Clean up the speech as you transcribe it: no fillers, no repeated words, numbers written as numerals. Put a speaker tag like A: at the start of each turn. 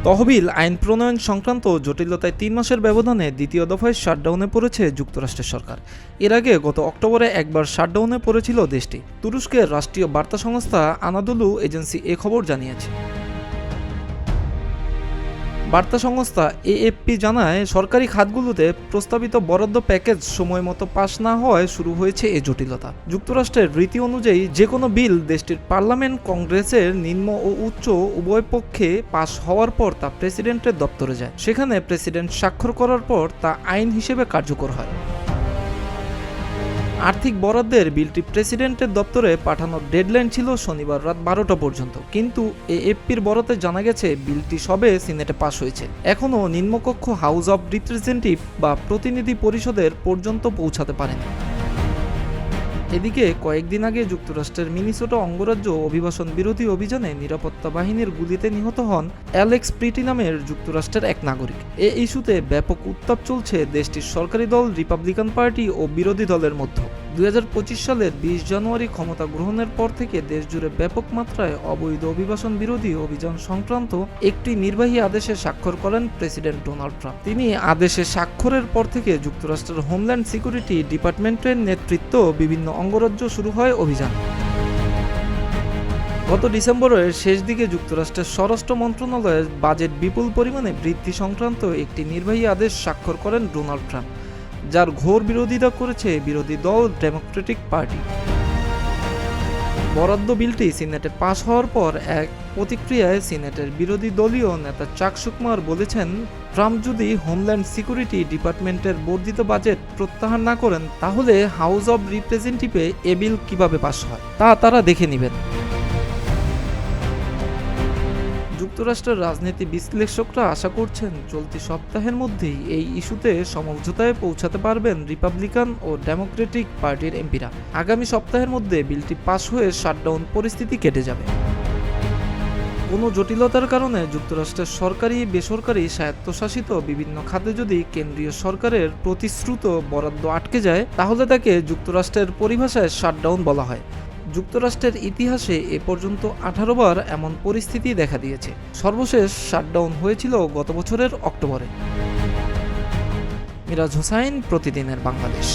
A: তহবিল আইন প্রণয়ন সংক্রান্ত জটিলতায় ৩ মাসের ব্যবধানে দ্বিতীয় দফায় শাটডাউনে পড়েছে যুক্তরাষ্ট্রের সরকার। এর আগে গত অক্টোবরে একবার শাটডাউনে পড়েছিল দেশটি। তুরস্কের রাষ্ট্রীয় বার্তা সংস্থা আনাদোলু এজেন্সি এ খবর জানিয়েছে। বার্তা সংস্থা এএফপি জানায়, সরকারি খাতগুলোতে প্রস্তাবিত বরাদ্দ প্যাকেজ সময়মতো পাস না হওয়ায় শুরু হয়েছে এ জটিলতা। যুক্তরাষ্ট্রের রীতি অনুযায়ী যে কোনো বিল দেশটির পার্লামেন্ট কংগ্রেসের নিম্ন ও উচ্চ উভয় পক্ষে পাস হওয়ার পর তা প্রেসিডেন্টের দপ্তরে যায়। সেখানে প্রেসিডেন্ট স্বাক্ষর করার পর তা আইন হিসেবে কার্যকর হয়। আর্থিক বরাদ্দের বিলটি প্রেসিডেন্টের দপ্তরে পাঠানোর ডেডলাইন ছিল শনিবার রাত 12টা পর্যন্ত, কিন্তু এএফপির বরাতে জানা গেছে বিলটি সবে সিনেটে পাস হয়েছে। এখনও নিম্নকক্ষ হাউস অব রিপ্রেজেন্টেটিভ বা প্রতিনিধি পরিষদের পর্যন্ত পৌঁছাতে পারেনি। এদিকে কয়েকদিন আগে যুক্তরাষ্ট্রের মিনিসোটা অঙ্গরাজ্য অভিবাসন বিরোধী অভিযানে নিরাপত্তা বাহিনীর গুলিতে নিহত হন অ্যালেক্স প্রিটি নামের যুক্তরাষ্ট্রের এক নাগরিক। এ ইস্যুতে ব্যাপক উত্তাপ চলছে দেশটির সরকারি দল রিপাবলিকান পার্টি ও বিরোধী দলের মধ্যে। 2025 সালের 20 জানুয়ারি ক্ষমতা গ্রহণের পর থেকে দেশজুড়ে ব্যাপক মাত্রায় অবৈধ অভিবাসন বিরোধী অভিযান সংক্রান্ত একটি নির্বাহী আদেশে স্বাক্ষর করেন প্রেসিডেন্ট ডোনাল্ড ট্রাম্প। তিনি আদেশে স্বাক্ষরের পর থেকে যুক্তরাষ্ট্রের হোমল্যান্ড সিকিউরিটি ডিপার্টমেন্টের নেতৃত্ব বিভিন্ন অঙ্গরাজ্য শুরু হয় অভিযান। গত ডিসেম্বরের শেষ দিকে যুক্তরাষ্ট্রের স্বরাষ্ট্র মন্ত্রণালয়ের বাজেট বিপুল পরিমাণে বৃদ্ধি সংক্রান্ত একটি নির্বাহী আদেশ স্বাক্ষর করেন ডোনাল্ড ট্রাম্প, যার ঘোর বিরোধিতা করেছে বিরোধী দল ডেমোক্রেটিক পার্টি। বরাদ্দ বিলটি সিনেটে পাশ হওয়ার পর এক প্রতিক্রিয়ায় সিনেটের বিরোধী দলীয় নেতা চাক শুমার বলেছেন, ট্রাম্প যদি হোমল্যান্ড সিকিউরিটি ডিপার্টমেন্টের বর্ধিত বাজেট প্রত্যাহার না করেন, তাহলে হাউস অব রিপ্রেজেন্টেটিভে এ বিল কিভাবে পাশ হয় তা তারা দেখে নেবেন। যুক্তরাষ্ট্রের রাজনীতি বিশ্লেষকরা আশা করছেন চলতি সপ্তাহের মধ্যেই এই ইস্যুতে সমঝোতায় পৌঁছাতে পারবেন রিপাবলিকান ও ডেমোক্রেটিক পার্টির এমপিরা। আগামী সপ্তাহের মধ্যে বিলটি পাস হয়ে শাটডাউন পরিস্থিতি কেটে যাবে। কোনো জটিলতার কারণে যুক্তরাষ্ট্রের সরকারি বেসরকারি স্বায়ত্তশাসিত বিভিন্ন খাতে যদি কেন্দ্রীয় সরকারের প্রতিশ্রুত বরাদ্দ আটকে যায়, তাহলে তাকে যুক্তরাষ্ট্রের পরিভাষায় শাটডাউন বলা হয়। যুক্তরাষ্ট্রের ইতিহাসে এ পর্যন্ত 18 বার এমন পরিস্থিতি দেখা দিয়েছে। সর্বশেষ শাটডাউন হয়েছিল গত বছরের অক্টোবরে। মিরাজ হোসাইন, প্রতিদিনের বাংলাদেশ।